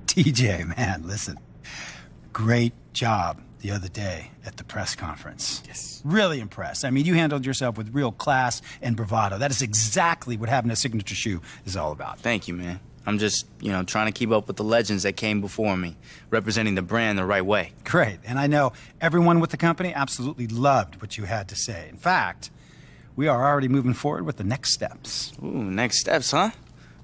TJ, man, listen. Great job the other day at the press conference. Yes. Really impressed. I mean, you handled yourself with real class and bravado. That is exactly what having a signature shoe is all about. Thank you, man. I'm just, trying to keep up with the legends that came before me, representing the brand the right way. Great. And I know everyone with the company absolutely loved what you had to say. In fact, we are already moving forward with the next steps. Ooh, next steps, huh?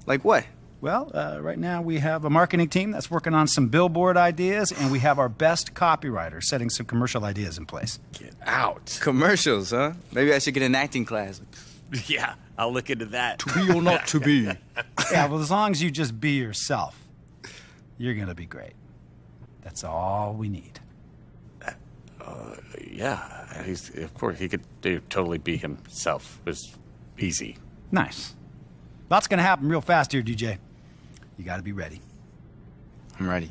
Like what? Well, right now we have a marketing team that's working on some billboard ideas, and we have our best copywriter setting some commercial ideas in place. Get out. Commercials, huh? Maybe I should get an acting class. Yeah, I'll look into that. To be or not to be. Yeah, well, as long as you just be yourself, you're going to be great. That's all we need. Yeah, of course, he could totally be himself. It was easy. Nice. Lots going to happen real fast here, DJ. You got to be ready. I'm ready.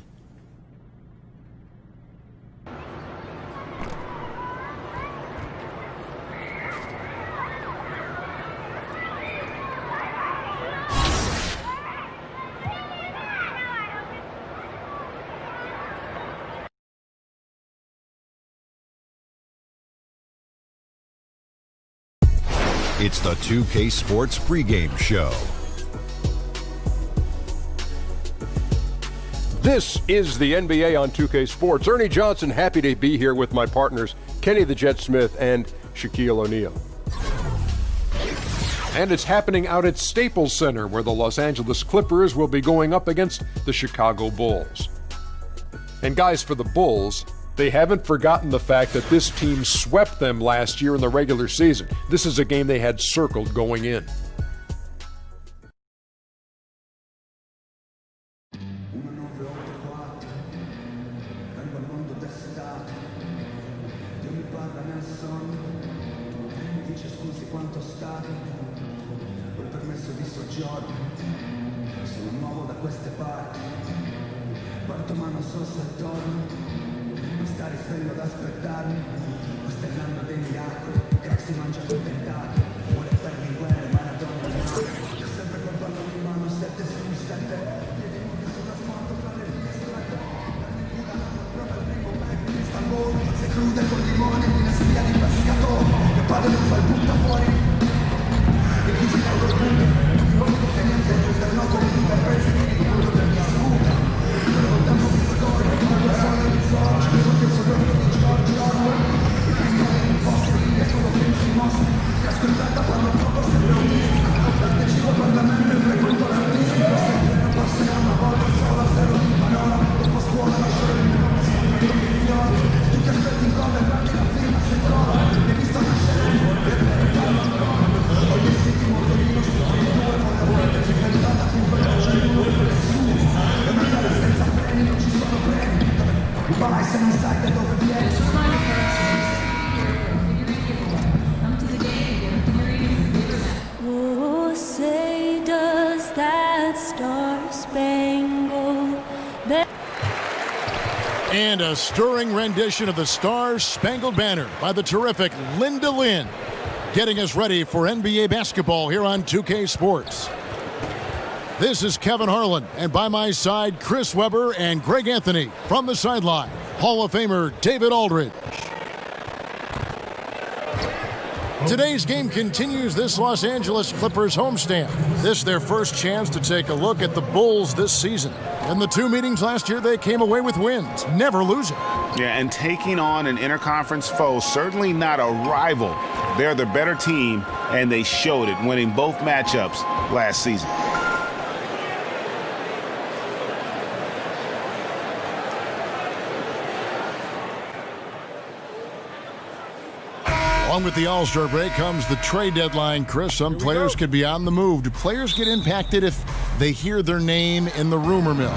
It's the 2K Sports pregame show. This is the NBA on 2K Sports. Ernie Johnson, happy to be here with my partners, Kenny the Jet Smith and Shaquille O'Neal. And it's happening out at Staples Center, where the Los Angeles Clippers will be going up against the Chicago Bulls. And guys, for the Bulls, they haven't forgotten the fact that this team swept them last year in the regular season. This is a game they had circled going in. And a stirring rendition of the Star-Spangled Banner by the terrific Linda Lynn, getting us ready for NBA basketball here on 2K Sports. This is Kevin Harlan, and by my side, Chris Webber and Greg Anthony. From the sideline, Hall of Famer David Aldridge. Today's game continues this Los Angeles Clippers homestand. This their first chance to take a look at the Bulls this season. In the two meetings last year, they came away with wins, never losing. Yeah, and taking on an interconference foe, certainly not a rival. They're the better team, and they showed it, winning both matchups last season. Along with the All-Star break comes the trade deadline, Chris. Some players could be on the move. Do players get impacted if they hear their name in the rumor mill?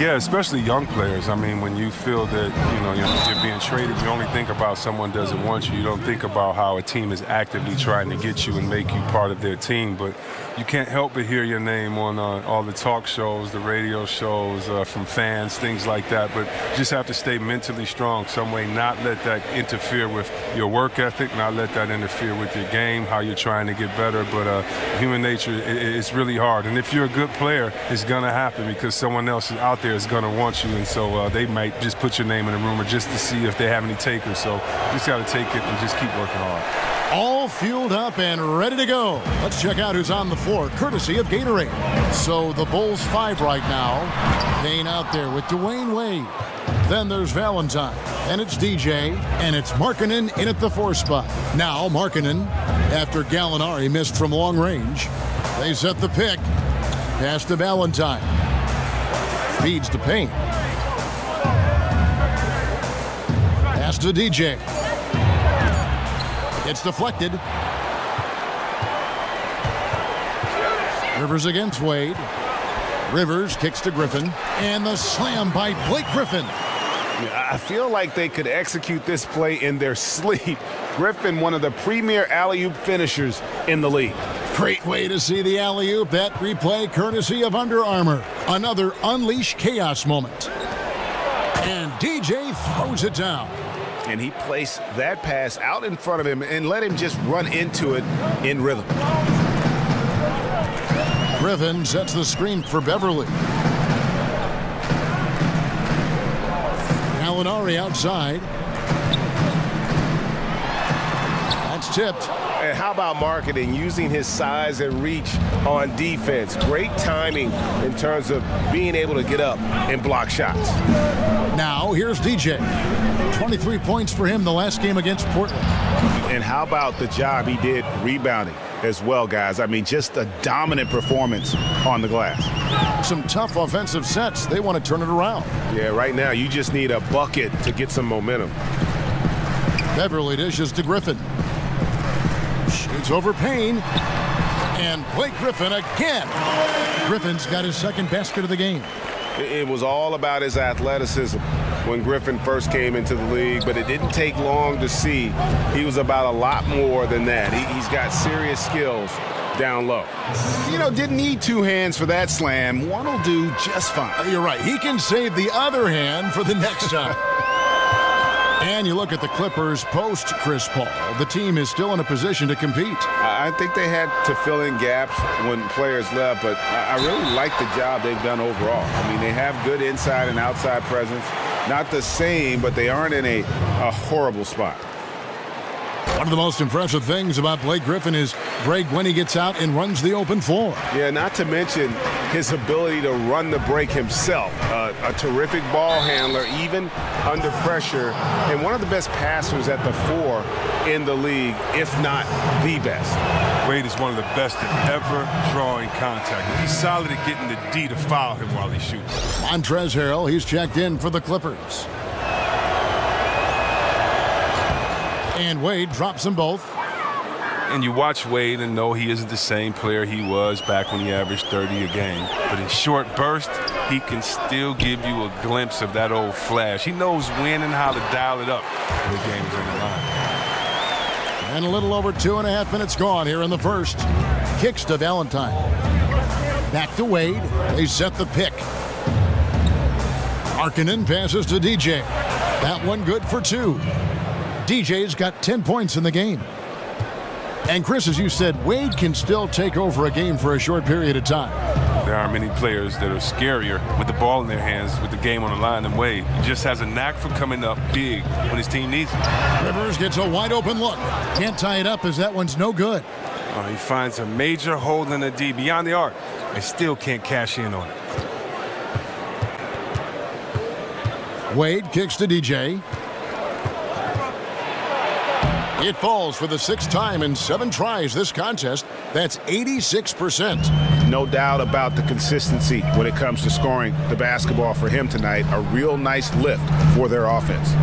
Yeah, especially young players. I mean, when you feel that, you're being traded, you only think about someone doesn't want you. You don't think about how a team is actively trying to get you and make you part of their team. But you can't help but hear your name on all the talk shows, the radio shows, from fans, things like that. But you just have to stay mentally strong some way, not let that interfere with your work ethic, not let that interfere with your game, how you're trying to get better. But human nature, it's really hard. And if you're a good player, it's going to happen because someone else out there is going to want you. And so they might just put your name in a rumor just to see if they have any takers. So you just got to take it and just keep working hard. All fueled up and ready to go. Let's check out who's on the floor, courtesy of Gatorade. So the Bulls 5 right now. Payne out there with Dwayne Wade. Then there's Valentine, and it's DJ, and it's Markkanen in at the 4 spot. Now Markkanen, after Gallinari missed from long range, they set the pick. Pass to Valentine. Feeds to Payne. Pass to DJ. It's deflected. Rivers against Wade. Rivers kicks to Griffin. And the slam by Blake Griffin. I feel like they could execute this play in their sleep. Griffin, one of the premier alley-oop finishers in the league. Great way to see the alley-oop. That replay courtesy of Under Armour. Another Unleash Chaos moment. And DJ throws it down. And he placed that pass out in front of him and let him just run into it in rhythm. Griffin sets the screen for Beverly. Gallinari outside. That's tipped. And how about Markkanen using his size and reach on defense? Great timing in terms of being able to get up and block shots. Now here's DJ. 23 points for him the last game against Portland. And how about the job he did rebounding as well, guys? I mean, just a dominant performance on the glass. Some tough offensive sets. They want to turn it around. Yeah, right now you just need a bucket to get some momentum. Beverly dishes to Griffin. Shoots over Payne. And Blake Griffin again. Griffin's got his second basket of the game. It was all about his athleticism when Griffin first came into the league, but it didn't take long to see he was about a lot more than that. He's got serious skills down low. Didn't need 2 hands for that slam. One will do just fine. You're right. He can save the other hand for the next time. And you look at the Clippers post Chris Paul. The team is still in a position to compete. I think they had to fill in gaps when players left, but I really like the job they've done overall. I mean, they have good inside and outside presence. Not the same, but they aren't in a horrible spot. One of the most impressive things about Blake Griffin is, Greg, when he gets out and runs the open floor. Yeah, not to mention his ability to run the break himself. A terrific ball handler, even under pressure, and one of the best passers at the 4 in the league, if not the best. Wade is one of the best at ever drawing contact. He's solid at getting the D to foul him while he shoots. Montrezl Harrell, he's checked in for the Clippers. And Wade drops them both. And you watch Wade and know he isn't the same player he was back when he averaged 30 a game. But in short bursts, he can still give you a glimpse of that old flash. He knows when and how to dial it up when the game is in the line. And a little over 2.5 minutes gone here in the first. Kicks to Valentine. Back to Wade. They set the pick. Markkanen passes to DJ. That one good for 2. DJ's got 10 points in the game. And Chris, as you said, Wade can still take over a game for a short period of time. There are many players that are scarier with the ball in their hands with the game on the line than Wade. He just has a knack for coming up big when his team needs it. Rivers gets a wide open look. Can't tie it up as that one's no good. He finds a major hole in the D beyond the arc and still can't cash in on it. Wade kicks to DJ. It falls for the 6th time in 7 tries this contest. That's 86%. No doubt about the consistency when it comes to scoring the basketball for him tonight. A real nice lift for their offense.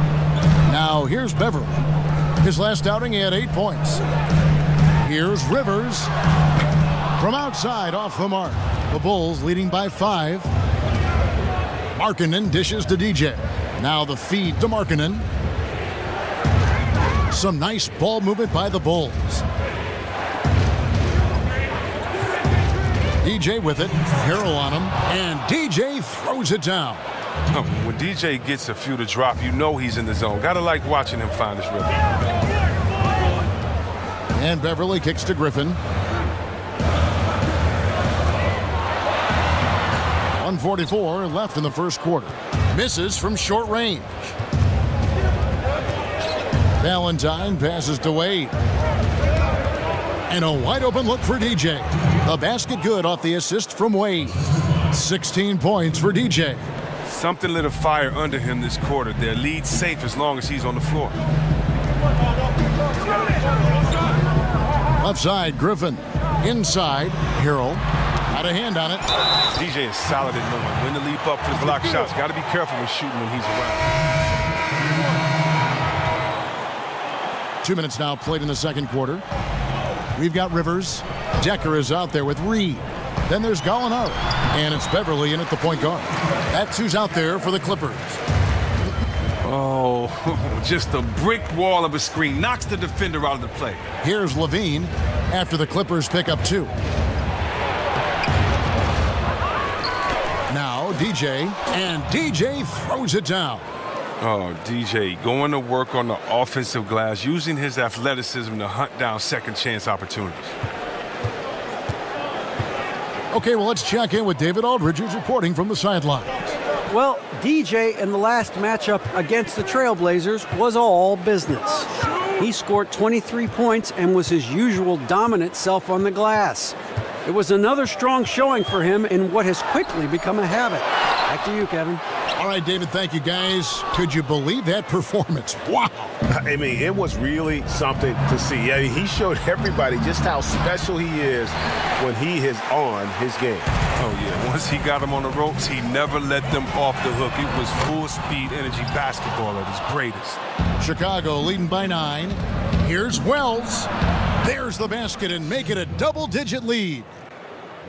Now here's Beverly. His last outing, he had 8 points. Here's Rivers. From outside, off the mark. The Bulls leading by 5. Markkanen dishes to DJ. Now the feed to Markkanen. Some nice ball movement by the Bulls. DJ with it. Harrell on him. And DJ throws it down. When DJ gets a few to drop, you know he's in the zone. Gotta like watching him find his rhythm. And Beverly kicks to Griffin. 1:44 left in the first quarter. Misses from short range. Valentine passes to Wade. And a wide open look for DJ. The basket good off the assist from Wade. 16 points for DJ. Something lit a fire under him this quarter. Their lead's safe as long as he's on the floor. Left side, Griffin. Inside, Harrell. Had a hand on it. DJ is solid at knowing when to leap up for the block shots. Got to be careful with shooting when he's around. 2 minutes now played in the second quarter. We've got Rivers. Decker is out there with Reed. Then there's Gallinari. And it's Beverly in at the point guard. That's who's out there for the Clippers. Oh, just a brick wall of a screen. Knocks the defender out of the play. Here's Levine after the Clippers pick up 2. Now DJ. And DJ throws it down. Oh, DJ going to work on the offensive glass, using his athleticism to hunt down second chance opportunities. Okay, well, let's check in with David Aldridge, who's reporting from the sidelines. Well, DJ in the last matchup against the Trailblazers was all business. He scored 23 points and was his usual dominant self on the glass. It was another strong showing for him in what has quickly become a habit. Back to you, Kevin. All right, David, thank you, guys. Could you believe that performance? Wow. I mean, it was really something to see. I mean, he showed everybody just how special he is when he is on his game. Oh, yeah. Once he got him on the ropes, he never let them off the hook. It was full-speed energy basketball at his greatest. Chicago leading by 9. Here's Wells. There's the basket and make it a double-digit lead.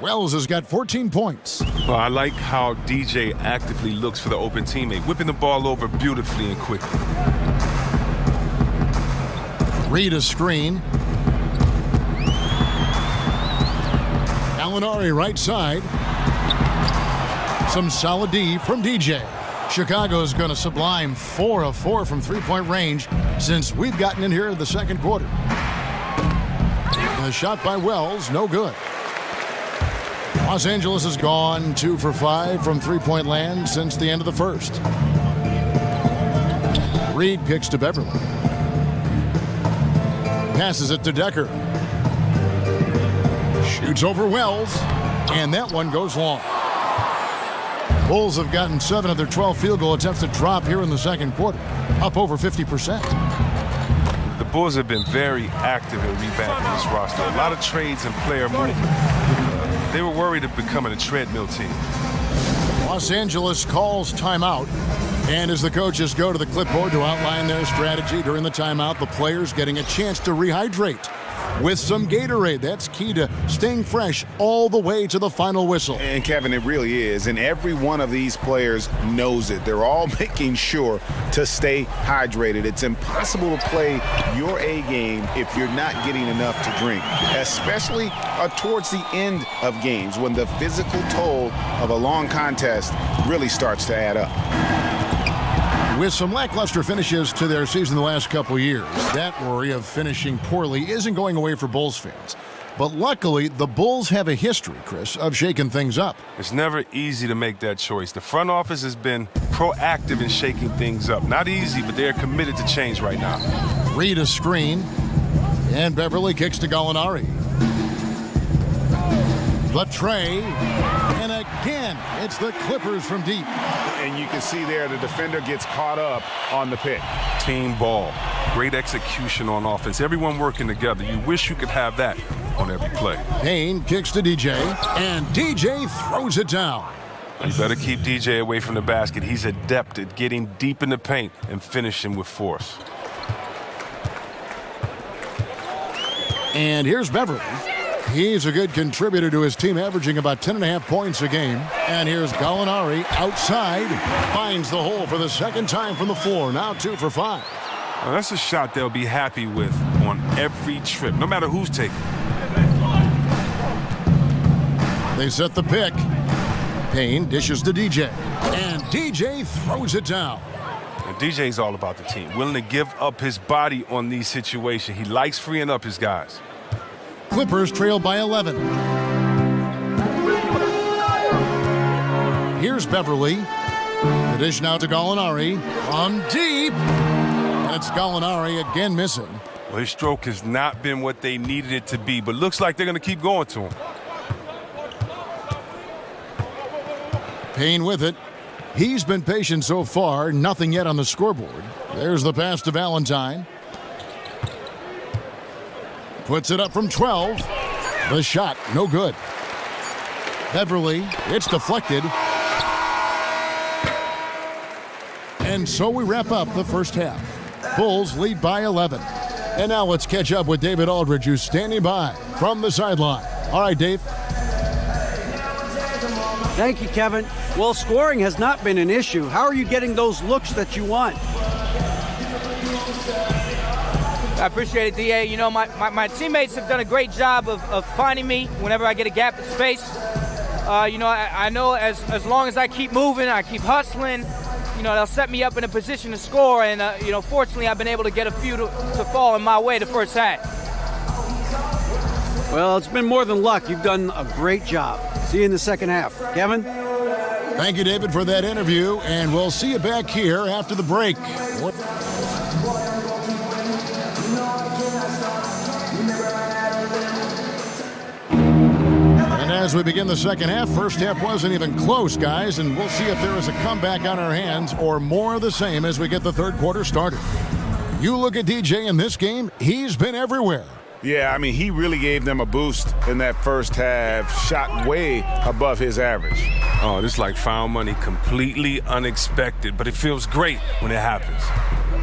Wells has got 14 points. Well, I like how DJ actively looks for the open teammate, whipping the ball over beautifully and quickly. Read a screen. Gallinari right side. Some solid D from DJ. Chicago's going to sublime 4 of 4 from three-point range since we've gotten in here in the second quarter. The shot by Wells, no good. Los Angeles has gone 2 for 5 from three-point land since the end of the first. Reed kicks to Beverly. Passes it to Decker. Shoots over Wells, and that one goes long. Bulls have gotten 7 of their 12 field goal attempts to drop here in the second quarter, up over 50%. The Bulls have been very active in revamping this roster. A lot of trades and player movement. They were worried of becoming a treadmill team. Los Angeles calls timeout. And as the coaches go to the clipboard to outline their strategy during the timeout, the players getting a chance to rehydrate with some Gatorade. That's key to staying fresh all the way to the final whistle. And Kevin, it really is. And every one of these players knows it. They're all making sure to stay hydrated. It's impossible to play your A game if you're not getting enough to drink, especially towards the end of games when the physical toll of a long contest really starts to add up. With some lackluster finishes to their season the last couple years, that worry of finishing poorly isn't going away for Bulls fans. But luckily, the Bulls have a history, Chris, of shaking things up. It's never easy to make that choice. The front office has been proactive in shaking things up. Not easy, but they're committed to change right now. Read a screen, and Beverly kicks to Gallinari. The tray, and again, it's the Clippers from deep. And you can see there the defender gets caught up on the pick. Team ball. Great execution on offense. Everyone working together. You wish you could have that on every play. Payne kicks to DJ, and DJ throws it down. You better keep DJ away from the basket. He's adept at getting deep in the paint and finishing with force. And here's Beverly. He's a good contributor to his team, averaging about 10.5 points a game. And here's Gallinari outside. Finds the hole for the second time from the floor. Now 2 for 5. Well, that's a shot they'll be happy with on every trip, no matter who's taking it. They set the pick. Payne dishes to DJ. And DJ throws it down. And DJ's all about the team, willing to give up his body on these situations. He likes freeing up his guys. Clippers trail by 11. Here's Beverly. The dish now to Gallinari. From deep. And it's Gallinari again missing. Well, his stroke has not been what they needed it to be, but looks like they're going to keep going to him. Payne with it. He's been patient so far. Nothing yet on the scoreboard. There's the pass to Valentine. Puts it up from 12. The shot, no good. Beverly, it's deflected. And so we wrap up the first half. Bulls lead by 11. And now let's catch up with David Aldridge, who's standing by from the sideline. All right, Dave. Thank you, Kevin. Well, scoring has not been an issue. How are you getting those looks that you want? I appreciate it, DA. You know, my teammates have done a great job of finding me whenever I get a gap in space. You know, I know as long as I keep moving, I keep hustling, you know, they'll set me up in a position to score. And, you know, fortunately, I've been able to get a few to fall in my way the first half. Well, it's been more than luck. You've done a great job. See you in the second half. Kevin? Thank you, David, for that interview. And we'll see you back here after the break. And as we begin the second half, first half wasn't even close, guys, and we'll see if there is a comeback on our hands or more of the same as we get the third quarter started. You look at DJ in this game, he's been everywhere. Yeah, I mean, he really gave them a boost in that first half, shot way above his average. Oh, this is like found money, completely unexpected, but it feels great when it happens.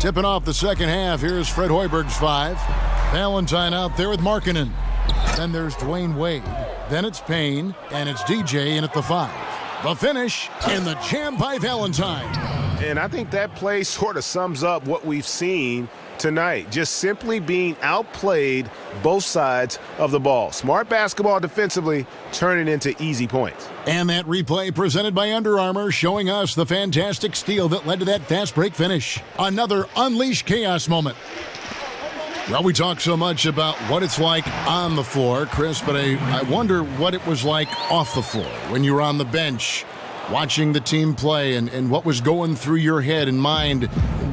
Tipping off the second half, here's Fred Hoiberg's 5. Valentine out there with Markkanen. Then there's Dwayne Wade. Then it's Payne, and it's DJ in at the 5. The finish, and the jam by Valentine. And I think that play sort of sums up what we've seen tonight. Just simply being outplayed both sides of the ball. Smart basketball defensively, turning into easy points. And that replay presented by Under Armour, showing us the fantastic steal that led to that fast break finish. Another Unleash Chaos moment. Well, we talk so much about what it's like on the floor, Chris, but I wonder what it was like off the floor when you were on the bench watching the team play and what was going through your head and mind.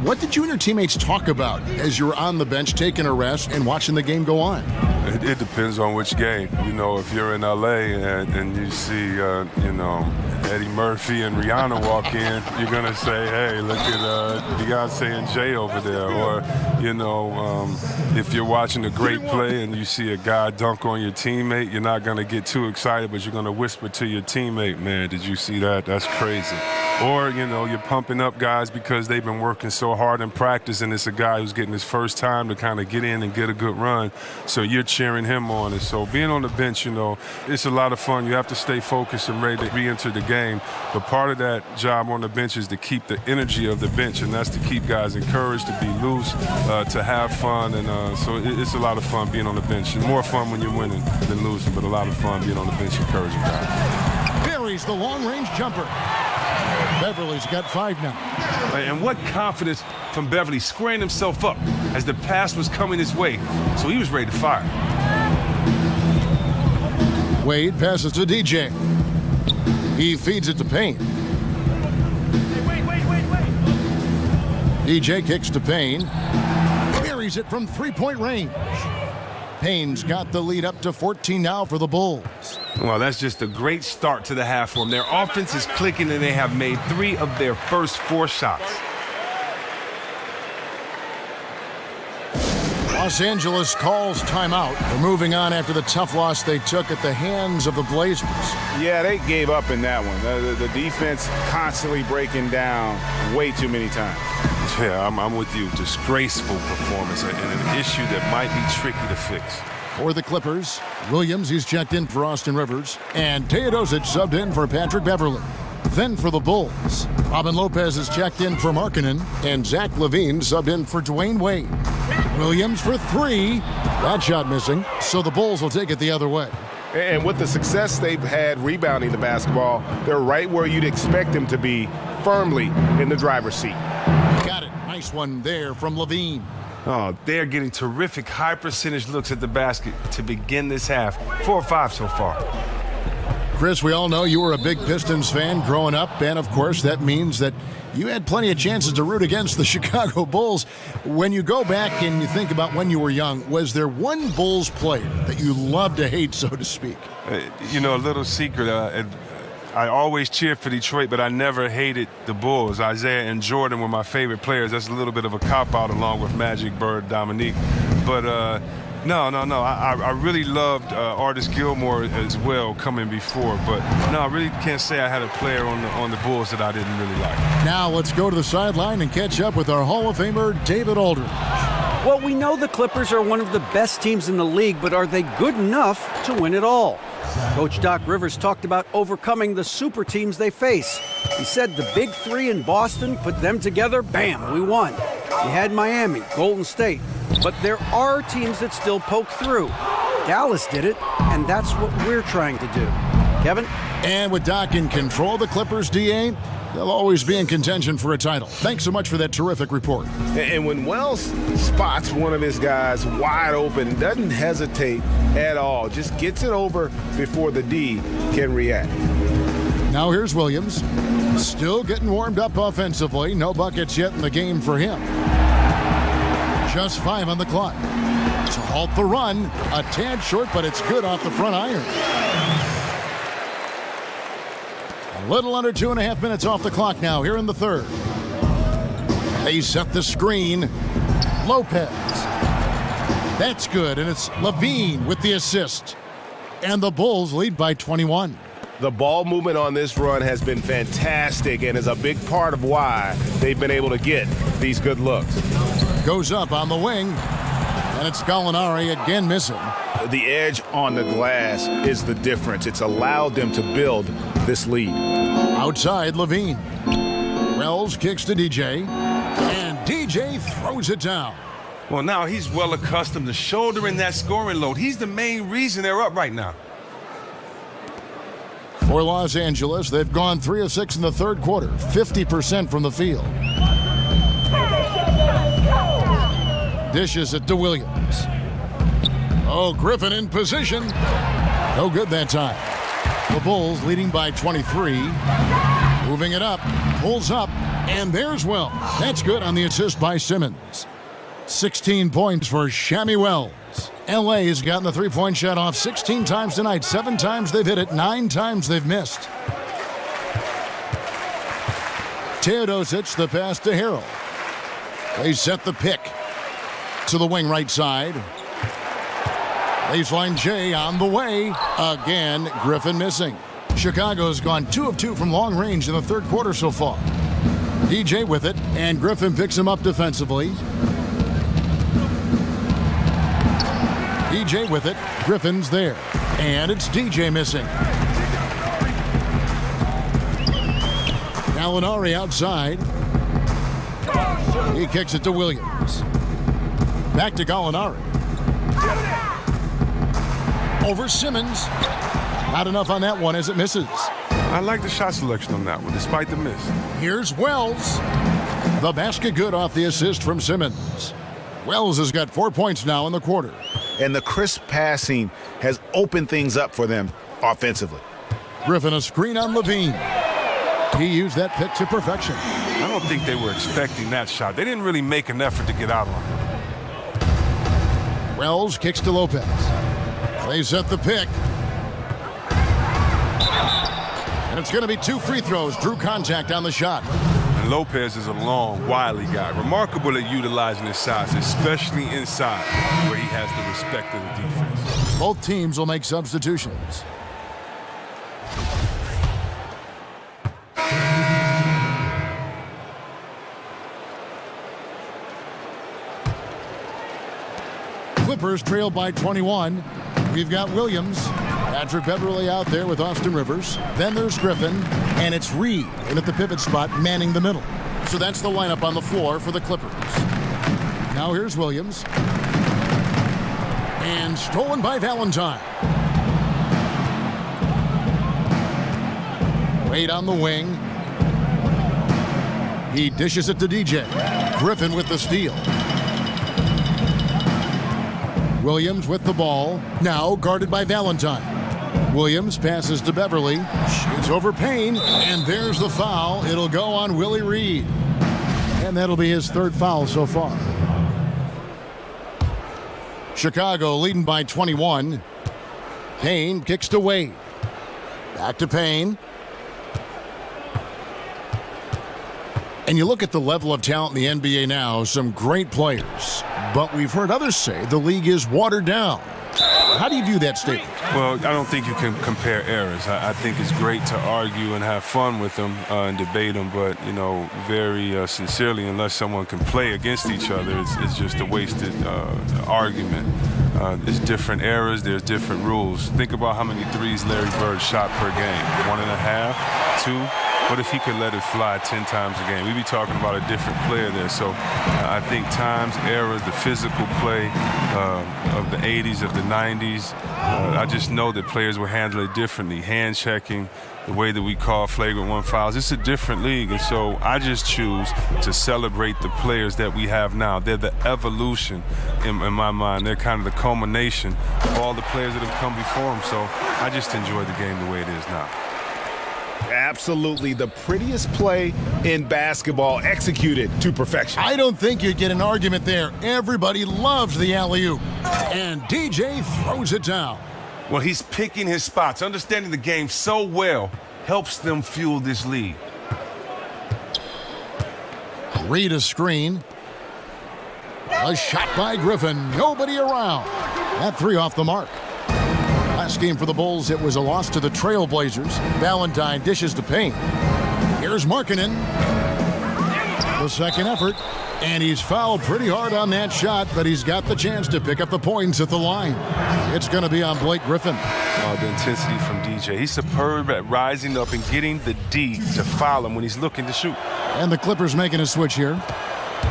What did you and your teammates talk about as you were on the bench taking a rest and watching the game go on? It depends on which game. You know, if you're in L.A. and you see, you know, Eddie Murphy and Rihanna walk in, you're going to say, hey, look at Beyonce and Jay over there. Or, you know, if you're watching a great play and you see a guy dunk on your teammate, you're not going to get too excited, but you're going to whisper to your teammate, man, did you see that? That's crazy. Or, you know, you're pumping up guys because they've been working so hard in practice, and it's a guy who's getting his first time to kind of get in and get a good run. So you're cheering him on. And so being on the bench, you know, it's a lot of fun. You have to stay focused and ready to re-enter the game. But part of that job on the bench is to keep the energy of the bench, and that's to keep guys encouraged, to be loose, to have fun. And so it's a lot of fun being on the bench. It's more fun when you're winning than losing, but a lot of fun being on the bench encouraging guys. Buries the long-range jumper. Beverly's got 5 now. And what confidence from Beverly squaring himself up as the pass was coming his way. So he was ready to fire. Wade passes to DJ. He feeds it to Payne. DJ kicks to Payne. Buries it from three-point range. Payne's got the lead up to 14 now for the Bulls. Well, that's just a great start to the half for them. Their offense is clicking, and they have made 3 of their first 4 shots. Los Angeles calls timeout. They're moving on after the tough loss they took at the hands of the Blazers. Yeah, they gave up in that one. The defense constantly breaking down way too many times. Yeah, I'm with you. Disgraceful performance and an issue that might be tricky to fix. For the Clippers, Williams, he's checked in for Austin Rivers. And Teodosic subbed in for Patrick Beverley. Then for the Bulls, Robin Lopez is checked in for Markkanen. And Zach LaVine subbed in for Dwayne Wade. Williams for 3. That shot missing, so the Bulls will take it the other way. And with the success they've had rebounding the basketball, they're right where you'd expect them to be, firmly in the driver's seat. Got it. Nice one there from LaVine. Oh, they're getting terrific high percentage looks at the basket to begin this half. 4 or 5 so far. Chris, we all know you were a big Pistons fan growing up, and of course that means that you had plenty of chances to root against the Chicago Bulls. When you go back and you think about when you were young, was there one Bulls player that you loved to hate, so to speak? A little secret. I always cheered for Detroit, but I never hated the Bulls. Isaiah and Jordan were my favorite players. That's a little bit of a cop-out along with Magic, Bird, Dominique. But no. I really loved Artis Gilmore as well coming before. But no, I really can't say I had a player on the Bulls that I didn't really like. Now let's go to the sideline and catch up with our Hall of Famer, David Aldridge. Well, we know the Clippers are one of the best teams in the league, but are they good enough to win it all? Coach Doc Rivers talked about overcoming the super teams they face. He said the big 3 in Boston, put them together, bam, we won. We had Miami, Golden State, but there are teams that still poke through. Dallas did it, and that's what we're trying to do. Kevin? And with Doc in control, the Clippers, DA, they'll always be in contention for a title. Thanks so much for that terrific report. And when Wells spots one of his guys wide open, doesn't hesitate at all, just gets it over before the D can react. Now here's Williams, still getting warmed up offensively. No buckets yet in the game for him. Just 5 on the clock. To halt the run, a tad short, but it's good off the front iron. A little under 2.5 minutes off the clock now here in the third. They set the screen. Lopez. That's good, and it's LaVine with the assist. And the Bulls lead by 21. The ball movement on this run has been fantastic and is a big part of why they've been able to get these good looks. Goes up on the wing, and it's Gallinari again missing. The edge on the glass is the difference. It's allowed them to build this lead. Outside, LaVine. Wells kicks to DJ, and DJ throws it down. Well, now he's well accustomed to shouldering that scoring load. He's the main reason they're up right now. For Los Angeles, they've gone 3 of 6 in the third quarter, 50% from the field. Dishes it to Williams. Oh, Griffin in position. No good that time. The Bulls leading by 23. Moving it up, pulls up, and there's Wells. That's good on the assist by Simmons. 16 points for Shammy Wells. LA has gotten the three-point shot off 16 times tonight. 7 times they've hit it, 9 times they've missed. Teodosic, the pass to Harrell. They set the pick to the wing right side. Baseline J on the way. Again, Griffin missing. Chicago's gone 2 of 2 from long range in the third quarter so far. DJ with it, and Griffin picks him up defensively. DJ with it. Griffin's there. And it's DJ missing. Gallinari outside. He kicks it to Williams. Back to Gallinari. Over Simmons. Not enough on that one as it misses. I like the shot selection on that one, despite the miss. Here's Wells. The basket good off the assist from Simmons. Wells has got 4 points now in the quarter. And the crisp passing has opened things up for them offensively. Griffin a screen on LaVine. He used that pick to perfection. I don't think they were expecting that shot. They didn't really make an effort to get out on it. Wells kicks to Lopez. They set the pick. And it's going to be 2 free throws. Drew contact on the shot. And Lopez is a long, wily guy. Remarkable at utilizing his size, especially inside, where he has the respect of the defense. Both teams will make substitutions. Clippers trail by 21. We've got Williams, Patrick Beverley out there with Austin Rivers. Then there's Griffin, and it's Reed in at the pivot spot, manning the middle. So that's the lineup on the floor for the Clippers. Now here's Williams. And stolen by Valentine. Wade on the wing. He dishes it to DJ. Griffin with the steal. Williams with the ball. Now guarded by Valentine. Williams passes to Beverly. Shoots over Payne. And there's the foul. It'll go on Willie Reed. And that'll be his third foul so far. Chicago leading by 21. Payne kicks to Wade. Back to Payne. And you look at the level of talent in the NBA now, some great players. But we've heard others say the league is watered down. How do you view that statement? Well, I don't think you can compare eras. I think it's great to argue and have fun with them and debate them, but, very sincerely, unless someone can play against each other, it's just a wasted argument. There's different eras, there's different rules. Think about how many threes Larry Bird shot per game. 1.5, 2. What if he could let it fly 10 times a game? We'd be talking about a different player there. So I think times, eras, the physical play of the 80s, of the 90s, I just know that players will handle it differently. Hand checking, the way that we call flagrant one fouls. It's a different league, and so I just choose to celebrate the players that we have now. They're the evolution in my mind. They're kind of the culmination of all the players that have come before them. So I just enjoy the game the way it is now. Absolutely the prettiest play in basketball, executed to perfection. I don't think you'd get an argument there. Everybody loves the alley-oop. And DJ throws it down. Well, he's picking his spots. Understanding the game so well helps them fuel this lead. Read a screen. A shot by Griffin. Nobody around. That three off the mark. Last game for the Bulls, it was a loss to the Trailblazers. Valentine dishes to Payne. Here's Markkanen. The second effort. And he's fouled pretty hard on that shot, but he's got the chance to pick up the points at the line. It's going to be on Blake Griffin. The intensity from DJ. He's superb at rising up and getting the D to foul him when he's looking to shoot. And the Clippers making a switch here.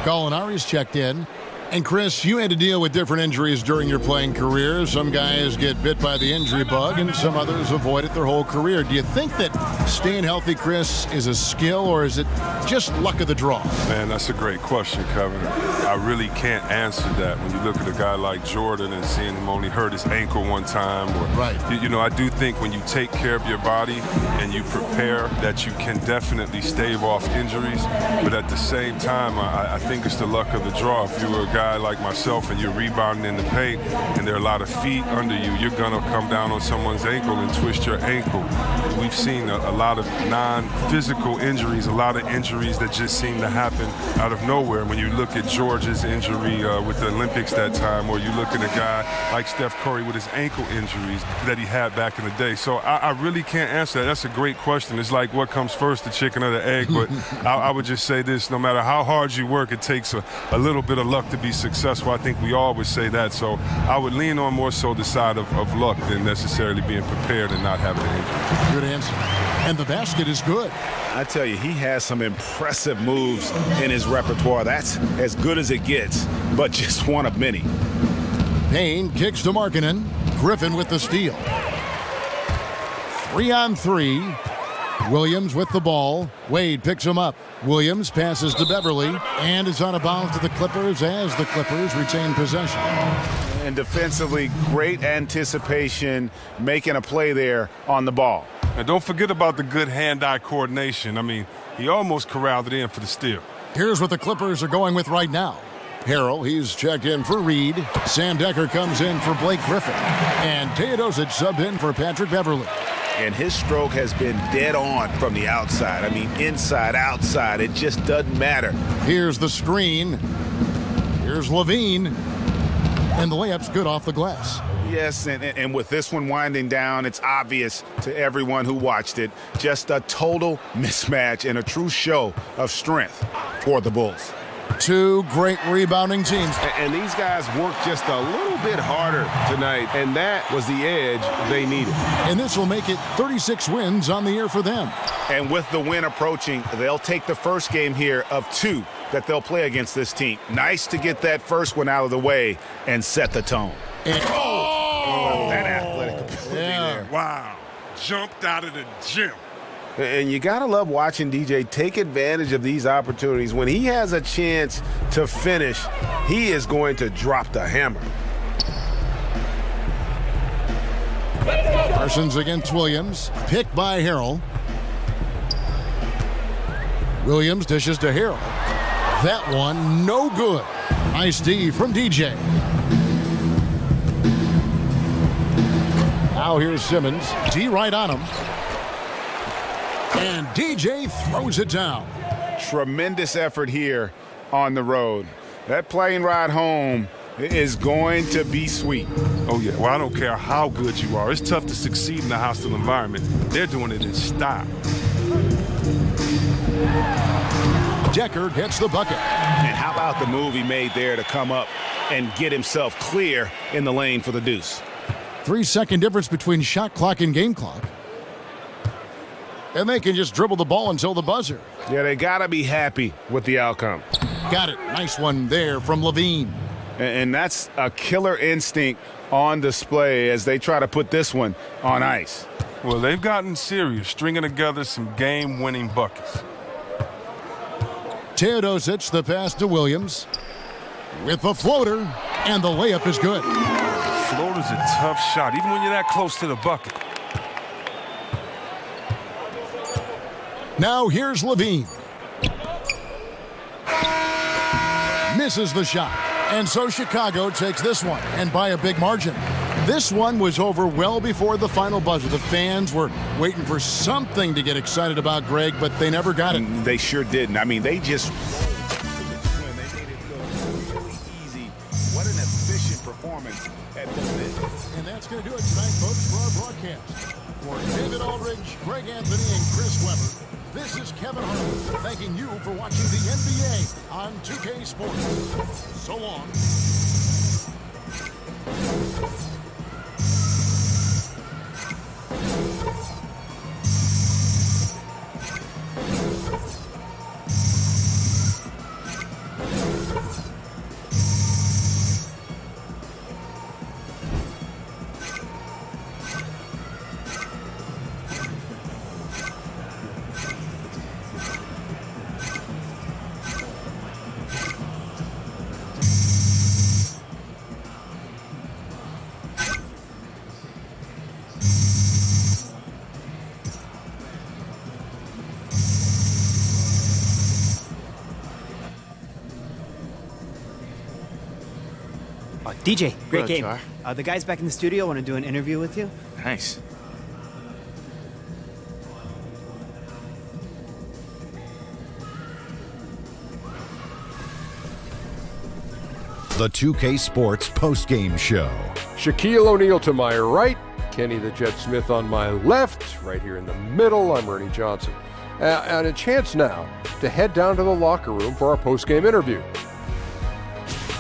Gallinari's checked in. And Chris, you had to deal with different injuries during your playing career. Some guys get bit by the injury bug, and some others avoid it their whole career. Do you think that staying healthy, Chris, is a skill, or is it just luck of the draw? Man, that's a great question, Kevin. I really can't answer that when you look at a guy like Jordan and seeing him only hurt his ankle one time. Right. I do think when you take care of your body and you prepare, that you can definitely stave off injuries. But at the same time, I think it's the luck of the draw. If you were a guy like myself and you're rebounding in the paint and there are a lot of feet under you, you're going to come down on someone's ankle and twist your ankle. We've seen a lot of non-physical injuries, a lot of injuries that just seem to happen out of nowhere. When you look at George's injury with the Olympics that time, or you look at a guy like Steph Curry with his ankle injuries that he had back in the day. So I really can't answer that. That's a great question. It's like, what comes first, the chicken or the egg? But I would just say this: no matter how hard you work, it takes a little bit of luck to be successful. I think we always say that. So I would lean on more so the side of luck than necessarily being prepared and not having an injury. Good answer. And the basket is good. I tell you, he has some impressive moves in his repertoire. That's as good as it gets, but just one of many. Payne kicks to Markkanen. Griffin with the steal. 3-on-3. Williams with the ball. Wade picks him up. Williams passes to Beverly and is out of bounds to the Clippers as the Clippers retain possession. And defensively, great anticipation, making a play there on the ball. And don't forget about the good hand-eye coordination. I mean, he almost corralled it in for the steal. Here's what the Clippers are going with right now. Harrell, he's checked in for Reed. Sam Decker comes in for Blake Griffin. And Teodosic subbed in for Patrick Beverley. And his stroke has been dead on from the outside. I mean, inside, outside, it just doesn't matter. Here's the screen. Here's Levine. And the layup's good off the glass. Yes, and with this one winding down, it's obvious to everyone who watched it. Just a total mismatch and a true show of strength for the Bulls. Two great rebounding teams. And these guys worked just a little bit harder tonight, and that was the edge they needed. And this will make it 36 wins on the year for them. And with the win approaching, they'll take the first game here of 2 that they'll play against this team. Nice to get that first one out of the way and set the tone. And That athletic ability there. Wow. Jumped out of the gym. And you got to love watching DJ take advantage of these opportunities. When he has a chance to finish, he is going to drop the hammer. Parsons against Williams. Picked by Harrell. Williams dishes to Harrell. That one, no good. Nice D from DJ. Now here's Simmons. D right on him. And DJ throws it down. Tremendous effort here on the road. That plane ride home is going to be sweet. Oh, yeah. Well, I don't care how good you are. It's tough to succeed in a hostile environment. They're doing it in style. Deckard hits the bucket. And how about the move he made there to come up and get himself clear in the lane for the deuce? 3-second difference between shot clock and game clock. And they can just dribble the ball until the buzzer. Yeah, they got to be happy with the outcome. Got it. Nice one there from Levine. And that's a killer instinct on display as they try to put this one on ice. Well, they've gotten serious, stringing together some game-winning buckets. Teodosic, the pass to Williams. With the floater, and the layup is good. Floater's a tough shot, even when you're that close to the bucket. Now here's Levine. Misses the shot. And so Chicago takes this one, and by a big margin. This one was over well before the final buzzer. The fans were waiting for something to get excited about, Greg, but they never got it. They sure didn't. I mean, they just when they made it look really easy. What an efficient performance at this end. And that's going to do it tonight, folks, for our broadcast. For David Aldridge, Greg Anthony, and Chris Webber, this is Kevin Harlan thanking you for watching the NBA on 2K Sports. So long. DJ, great game. Jar? The guys back in the studio want to do an interview with you. Nice. The 2K Sports postgame show. Shaquille O'Neal to my right, Kenny the Jet Smith on my left, right here in the middle, I'm Ernie Johnson. And a chance now to head down to the locker room for our postgame interview.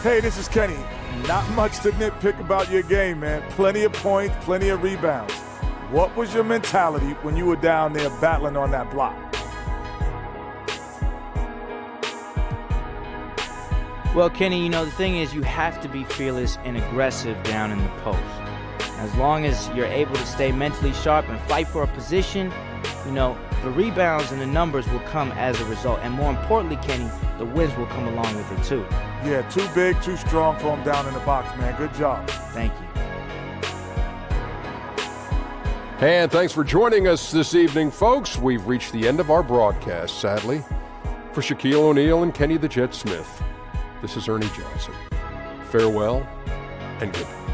Hey, this is Kenny. Not much to nitpick about your game, man. Plenty of points, plenty of rebounds. What was your mentality when you were down there battling on that block? Well, Kenny, you know, the thing is you have to be fearless and aggressive down in the post. As long as you're able to stay mentally sharp and fight for a position, you know, the rebounds and the numbers will come as a result. And more importantly, Kenny, the wins will come along with it too. Yeah, too big, too strong for him down in the box, man. Good job. Thank you. And thanks for joining us this evening, folks. We've reached the end of our broadcast, sadly. For Shaquille O'Neal and Kenny the Jet Smith, this is Ernie Johnson. Farewell and good night.